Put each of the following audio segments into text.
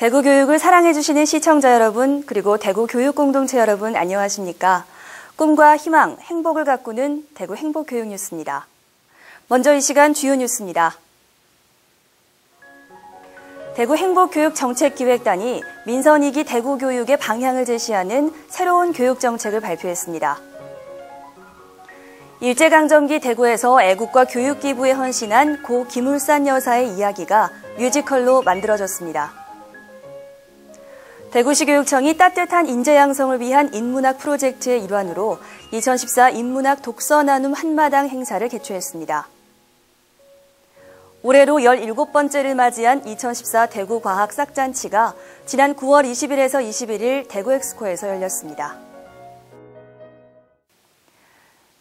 대구 교육을 사랑해주시는 시청자 여러분, 그리고 대구 교육 공동체 여러분, 안녕하십니까? 꿈과 희망, 행복을 가꾸는 대구 행복교육 뉴스입니다. 먼저 이 시간 주요 뉴스입니다. 대구 행복교육정책기획단이 민선 2기 대구 교육의 방향을 제시하는 새로운 교육정책을 발표했습니다. 일제강점기 대구에서 애국과 교육 기부에 헌신한 고 김울산 여사의 이야기가 뮤지컬로 만들어졌습니다. 대구시 교육청이 따뜻한 인재 양성을 위한 인문학 프로젝트의 일환으로 2014 인문학 독서 나눔 한마당 행사를 개최했습니다. 올해로 17번째를 맞이한 2014 대구 과학 싹잔치가 지난 9월 20일에서 21일 대구 엑스코에서 열렸습니다.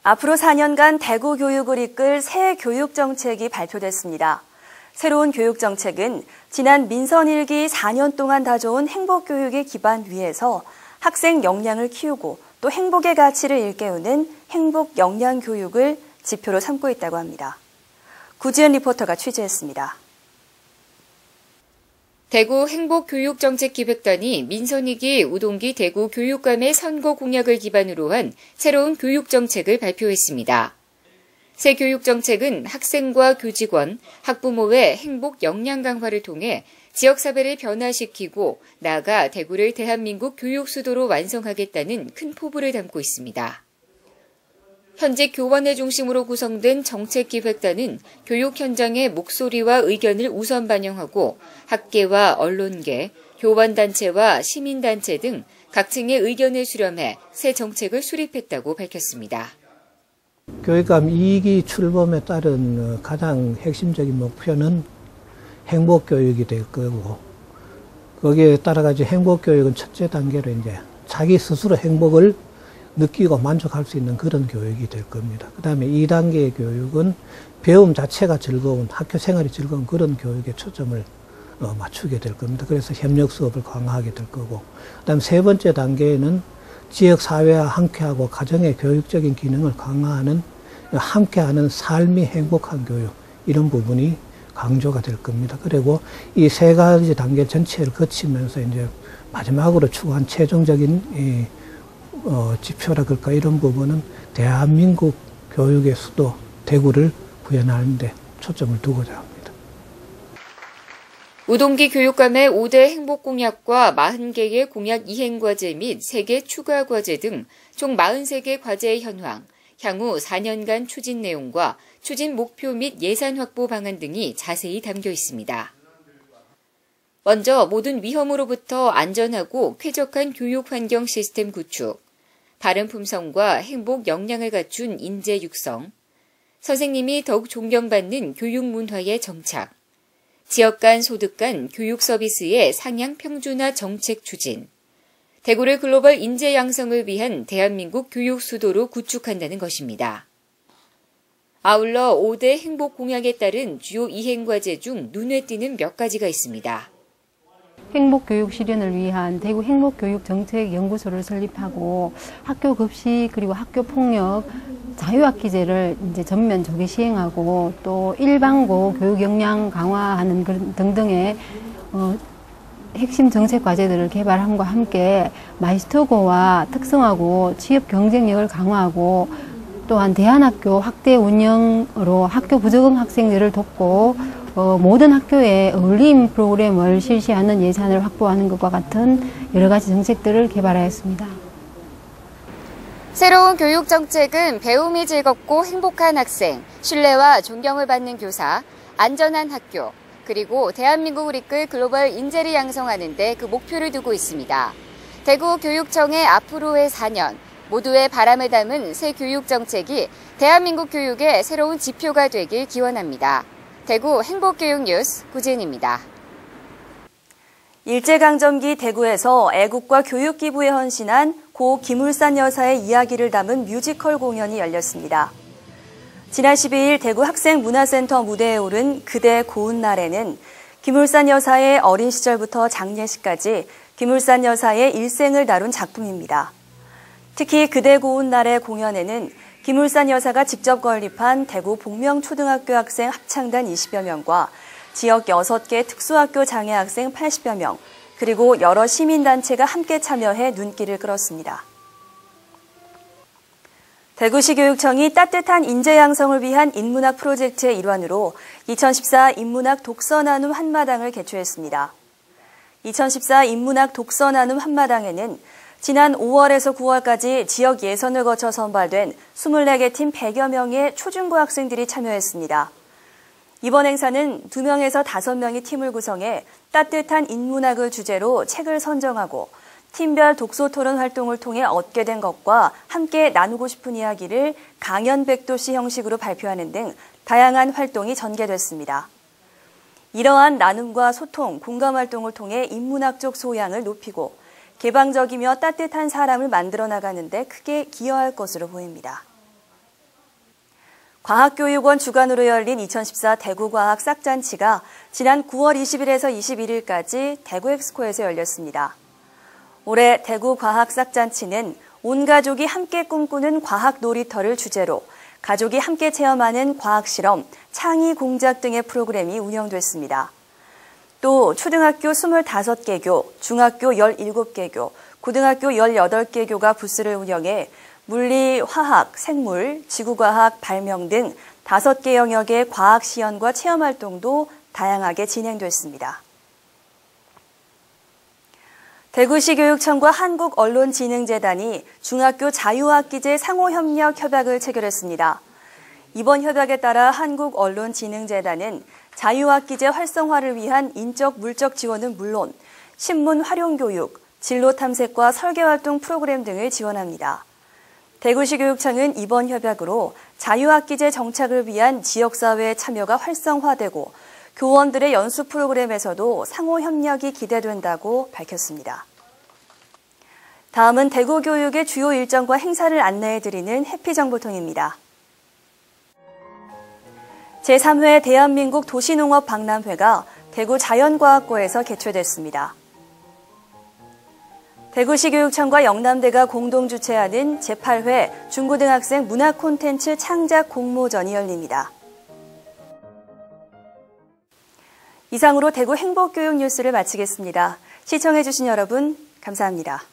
앞으로 4년간 대구 교육을 이끌 새 교육정책이 발표됐습니다. 새로운 교육정책은 지난 민선 1기 4년 동안 다져온 행복교육의 기반 위에서 학생 역량을 키우고 또 행복의 가치를 일깨우는 행복 역량 교육을 지표로 삼고 있다고 합니다. 구지연 리포터가 취재했습니다. 대구 행복교육정책기획단이 민선 2기 우동기 대구 교육감의 선거 공약을 기반으로 한 새로운 교육정책을 발표했습니다. 새 교육정책은 학생과 교직원, 학부모의 행복 역량 강화를 통해 지역사회를 변화시키고 나아가 대구를 대한민국 교육 수도로 완성하겠다는 큰 포부를 담고 있습니다. 현직 교원을 중심으로 구성된 정책기획단은 교육 현장의 목소리와 의견을 우선 반영하고 학계와 언론계, 교원단체와 시민단체 등 각층의 의견을 수렴해 새 정책을 수립했다고 밝혔습니다. 교육감 2기 출범에 따른 가장 핵심적인 목표는 행복교육이 될 거고, 거기에 따라가지고 행복교육은 첫째 단계로 이제 자기 스스로 행복을 느끼고 만족할 수 있는 그런 교육이 될 겁니다. 그 다음에 2단계의 교육은 배움 자체가 즐거운, 학교 생활이 즐거운 그런 교육에 초점을 맞추게 될 겁니다. 그래서 협력 수업을 강화하게 될 거고, 그 다음 세 번째 단계에는 지역사회와 함께하고 가정의 교육적인 기능을 강화하는 함께하는 삶이 행복한 교육, 이런 부분이 강조가 될 겁니다. 그리고 이 세 가지 단계 전체를 거치면서 이제 마지막으로 추구한 최종적인 지표라 그럴까, 이런 부분은 대한민국 교육의 수도 대구를 구현하는 데 초점을 두고자 합니다. 우동기 교육감의 5대 행복공약과 40개의 공약 이행과제 및 3개 추가과제 등 총 43개 과제의 현황, 향후 4년간 추진 내용과 추진 목표 및 예산 확보 방안 등이 자세히 담겨 있습니다. 먼저 모든 위험으로부터 안전하고 쾌적한 교육 환경 시스템 구축, 바른 품성과 행복 역량을 갖춘 인재 육성, 선생님이 더욱 존경받는 교육 문화의 정착, 지역 간 소득 간 교육 서비스의 상향 평준화 정책 추진, 대구를 글로벌 인재 양성을 위한 대한민국 교육 수도로 구축한다는 것입니다. 아울러 5대 행복 공약에 따른 주요 이행과제 중 눈에 띄는 몇 가지가 있습니다. 행복교육 실현을 위한 대구 행복교육정책연구소를 설립하고 학교 급식 그리고 학교 폭력 자유학기제를 이제 전면 조기 시행하고 또 일반고 교육 역량 강화하는 등등의 핵심 정책 과제들을 개발함과 함께 마이스터고와 특성화고 취업 경쟁력을 강화하고 또한 대안학교 확대 운영으로 학교 부적응 학생들을 돕고 모든 학교에 어울림 프로그램을 실시하는 예산을 확보하는 것과 같은 여러 가지 정책들을 개발하였습니다. 새로운 교육 정책은 배움이 즐겁고 행복한 학생, 신뢰와 존경을 받는 교사, 안전한 학교, 그리고 대한민국을 이끌 글로벌 인재를 양성하는 데 그 목표를 두고 있습니다. 대구 교육청의 앞으로의 4년, 모두의 바람을 담은 새 교육 정책이 대한민국 교육의 새로운 지표가 되길 기원합니다. 대구 행복교육 뉴스 구지은입니다. 일제강점기 대구에서 애국과 교육 기부에 헌신한 고 김울산 여사의 이야기를 담은 뮤지컬 공연이 열렸습니다. 지난 12일 대구 학생문화센터 무대에 오른 그대 고운 날에는 김울산 여사의 어린 시절부터 장례식까지 김울산 여사의 일생을 다룬 작품입니다. 특히 그대 고운 날의 공연에는 김울산 여사가 직접 건립한 대구 복명초등학교 학생 합창단 20여 명과 지역 6개 특수학교 장애학생 80여 명, 그리고 여러 시민단체가 함께 참여해 눈길을 끌었습니다. 대구시 교육청이 따뜻한 인재 양성을 위한 인문학 프로젝트의 일환으로 2014 인문학 독서 나눔 한마당을 개최했습니다. 2014 인문학 독서 나눔 한마당에는 지난 5월에서 9월까지 지역 예선을 거쳐 선발된 24개 팀 100여 명의 초중고 학생들이 참여했습니다. 이번 행사는 2명에서 5명의 팀을 구성해 따뜻한 인문학을 주제로 책을 선정하고 팀별 독서 토론 활동을 통해 얻게 된 것과 함께 나누고 싶은 이야기를 강연 백도시 형식으로 발표하는 등 다양한 활동이 전개됐습니다. 이러한 나눔과 소통, 공감 활동을 통해 인문학적 소양을 높이고 개방적이며 따뜻한 사람을 만들어 나가는 데 크게 기여할 것으로 보입니다. 과학교육원 주관으로 열린 2014 대구과학 싹잔치가 지난 9월 20일에서 21일까지 대구엑스코에서 열렸습니다. 올해 대구과학 싹잔치는 온 가족이 함께 꿈꾸는 과학 놀이터를 주제로 가족이 함께 체험하는 과학실험, 창의 공작 등의 프로그램이 운영됐습니다. 또 초등학교 25개 교, 중학교 17개 교, 고등학교 18개 교가 부스를 운영해 물리, 화학, 생물, 지구과학, 발명 등 5개 영역의 과학 시연과 체험 활동도 다양하게 진행됐습니다. 대구시 교육청과 한국언론진흥재단이 중학교 자유학기제 상호협력 협약을 체결했습니다. 이번 협약에 따라 한국언론진흥재단은 자유학기제 활성화를 위한 인적, 물적 지원은 물론 신문 활용교육, 진로 탐색과 설계활동 프로그램 등을 지원합니다. 대구시 교육청은 이번 협약으로 자유학기제 정착을 위한 지역사회의 참여가 활성화되고 교원들의 연수 프로그램에서도 상호협력이 기대된다고 밝혔습니다. 다음은 대구교육의 주요 일정과 행사를 안내해드리는 해피정보통입니다. 제3회 대한민국 도시농업 박람회가 대구 자연과학고에서 개최됐습니다. 대구시 교육청과 영남대가 공동 주최하는 제8회 중고등학생 문화 콘텐츠 창작 공모전이 열립니다. 이상으로 대구 행복교육 뉴스를 마치겠습니다. 시청해주신 여러분 감사합니다.